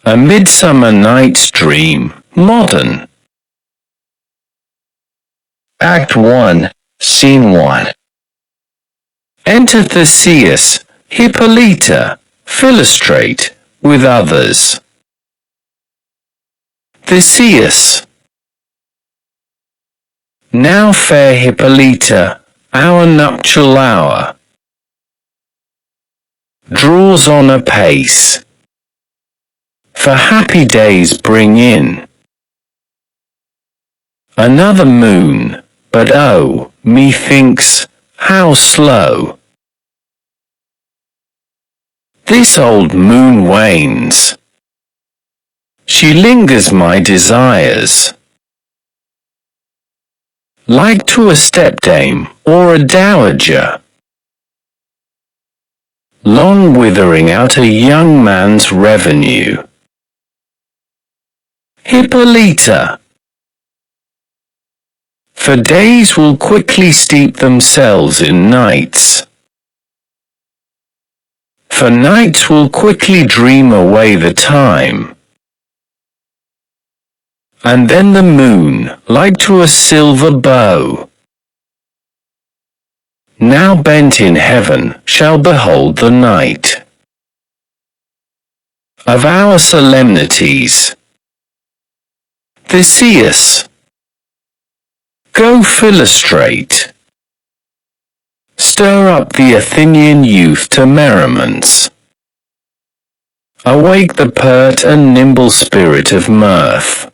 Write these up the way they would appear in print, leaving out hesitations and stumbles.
A Midsummer Night's Dream, modern. Act 1, Scene 1. Enter Theseus, Hippolyta, Philostrate, with others. Theseus. Now, fair Hippolyta, our nuptial hour draws on apace, for happy days bring in another moon, but oh, methinks, how slow this old moon wanes. She lingers my desires, like to a stepdame or a dowager, long withering out a young man's revenue. Hippolyta. For days will quickly steep themselves in nights. For nights will quickly dream away the time. And then the moon, like to a silver bow, now bent in heaven, shall behold the night of our solemnities. Theseus. Go Philostrate. Stir up the Athenian youth to merriments. Awake the pert and nimble spirit of mirth.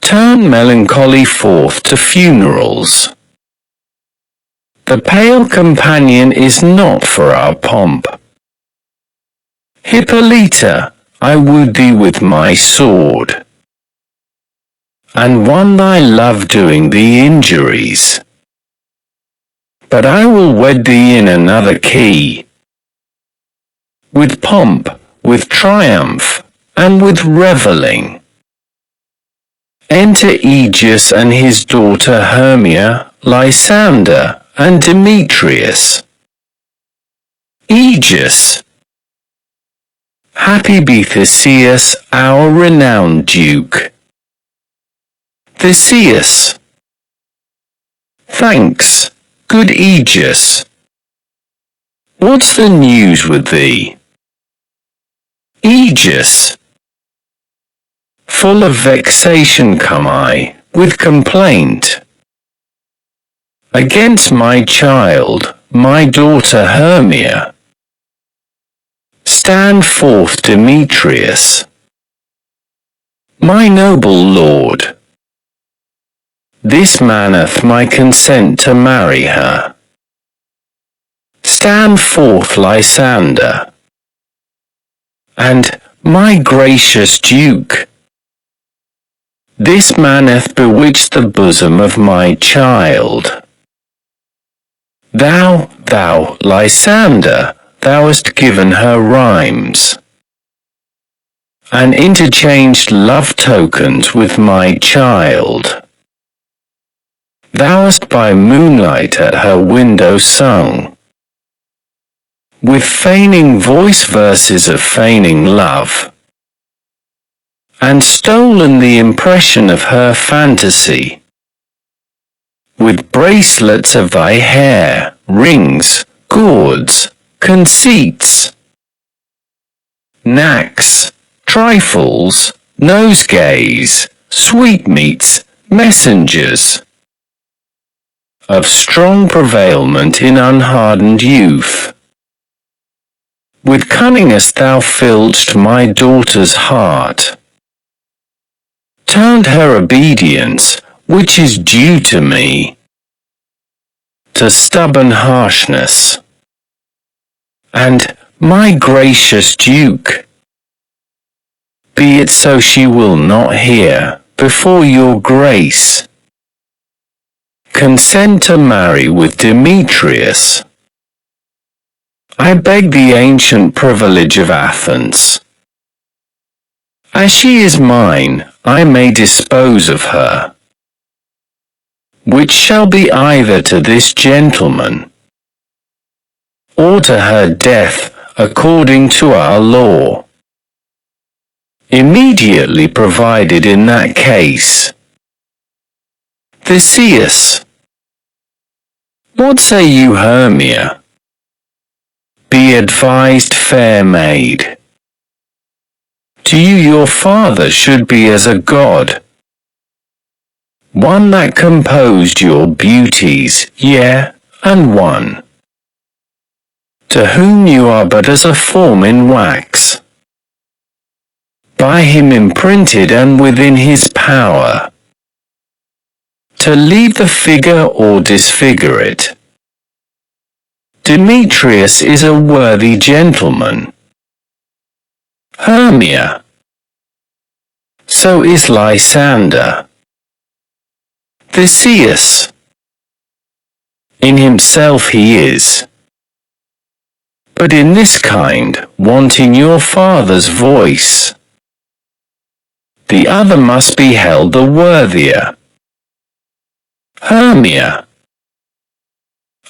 Turn melancholy forth to funerals. The pale companion is not for our pomp. Hippolyta, I wooed thee with my sword, and won thy love doing thee injuries. But I will wed thee in another key, with pomp, with triumph, and with revelling. Enter Aegeus and his daughter Hermia, Lysander, and Demetrius. Aegeus. Happy be Theseus, our renowned Duke. Theseus. Thanks, good Aegeus. What's the news with thee? Aegeus. Full of vexation come I, with complaint against my child, my daughter Hermia. Stand forth, Demetrius. My noble lord, this maneth my consent to marry her. Stand forth, Lysander. And, my gracious Duke, this man hath bewitched the bosom of my child. Thou, Lysander, thou hast given her rhymes, and interchanged love tokens with my child. Thou hast by moonlight at her window sung, with feigning voice verses of feigning love, and stolen the impression of her fantasy, with bracelets of thy hair, rings, gauds, conceits, knacks, trifles, nosegays, sweetmeats, messengers of strong prevailment in unhardened youth. With cunning hast thou filched my daughter's heart, turned her obedience, which is due to me, to stubborn harshness. And, my gracious Duke, be it so she will not hear, before your grace, consent to marry with Demetrius. I beg the ancient privilege of Athens. As she is mine, I may dispose of her, which shall be either to this gentleman, or to her death, according to our law. immediately provided in that case. Theseus. What say you, Hermia? Be advised, fair maid. To you your father should be as a god, one that composed your beauties, yea, and one to whom you are but as a form in wax, by him imprinted and within his power, to leave the figure or disfigure it. Demetrius is a worthy gentleman. Hermia. So is Lysander. Theseus. In himself he is, but in this kind, wanting your father's voice. The other must be held the worthier. Hermia.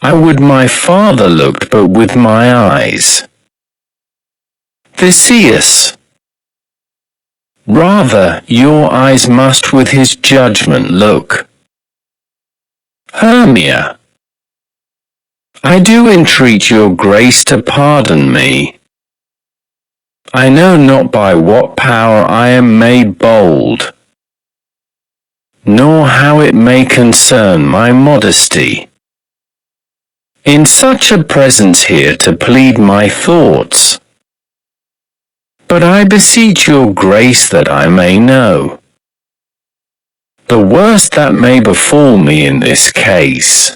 I would my father looked but with my eyes. Theseus. Rather, your eyes must with his judgment look. Hermia. I do entreat your grace to pardon me. I know not by what power I am made bold, nor how it may concern my modesty, in such a presence here to plead my thoughts. But I beseech your grace that I may know the worst that may befall me in this case.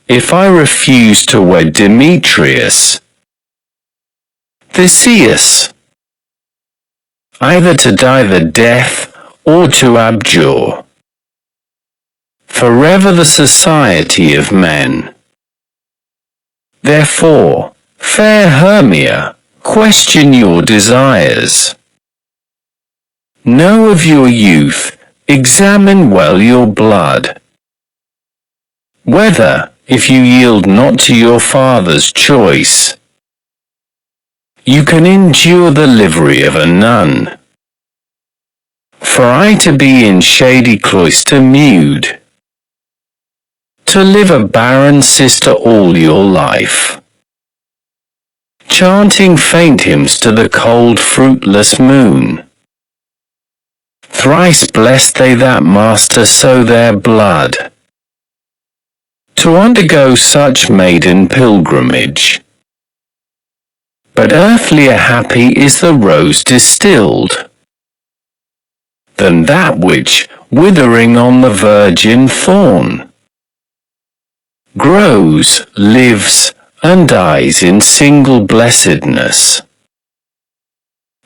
If I refuse to wed Demetrius, Theseus, either to die the death or to abjure forever the society of men. Therefore, fair Hermia, question your desires. Know of your youth, examine well your blood, whether, if you yield not to your father's choice, you can endure the livery of a nun. For I to be in shady cloister mewed, to live a barren sister all your life, chanting faint hymns to the cold fruitless moon. Thrice blessed they that master sow their blood, to undergo such maiden pilgrimage. But earthlier happy is the rose distilled, than that which, withering on the virgin thorn, grows, lives, and dies in single blessedness.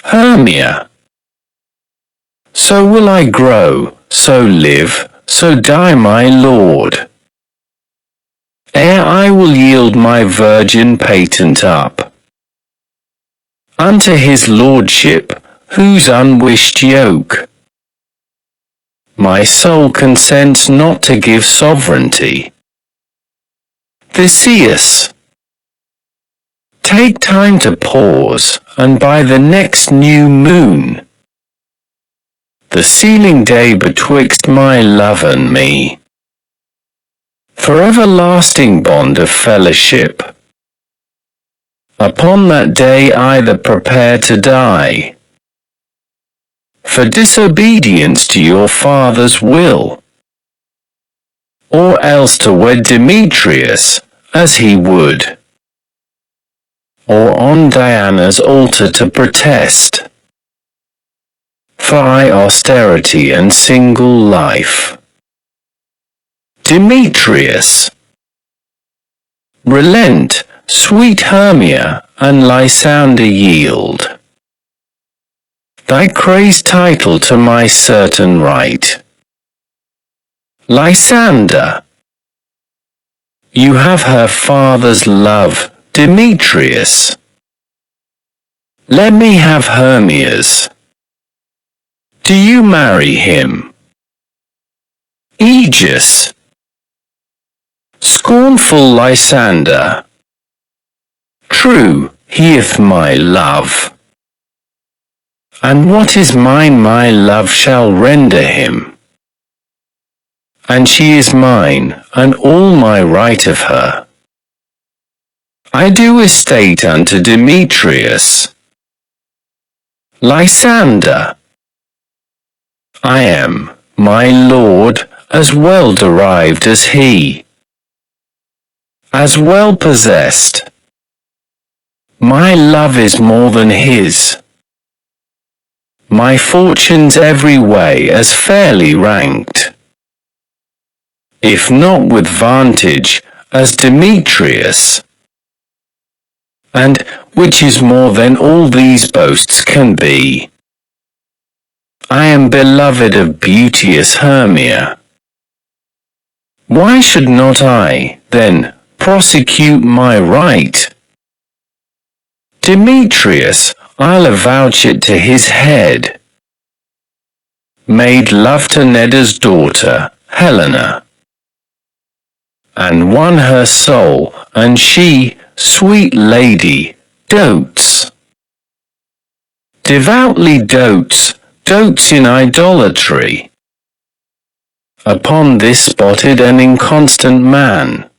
Hermia. So will I grow, so live, so die my Lord, ere I will yield my virgin patent up unto his lordship, whose unwished yoke my soul consents not to give sovereignty. Theseus. Take time to pause, and by the next new moon, the sealing day betwixt my love and me, for everlasting bond of fellowship, upon that day either prepare to die, for disobedience to your father's will, or else to wed Demetrius, as he would, or on Diana's altar to protest, for I austerity and single life. Demetrius. Relent, sweet Hermia, and Lysander yield thy crazed title to my certain right. Lysander. You have her father's love, Demetrius. Let me have Hermia's. Do you marry him? Aegis. Scornful Lysander. True, he is my love. and what is mine my love shall render him. And she is mine, and all my right of her. I do estate unto Demetrius. Lysander. I am, my lord, as well derived as he, as well possessed. My love is more than his. My fortunes every way as fairly ranked, if not with vantage, as Demetrius. And, which is more than all these boasts can be, I am beloved of beauteous Hermia. Why should not I, then, prosecute my right? Demetrius, I'll avouch it to his head, made love to Neda's daughter, Helena, and won her soul, and she, sweet lady, dotes. Devoutly dotes in idolatry, upon this spotted and inconstant man.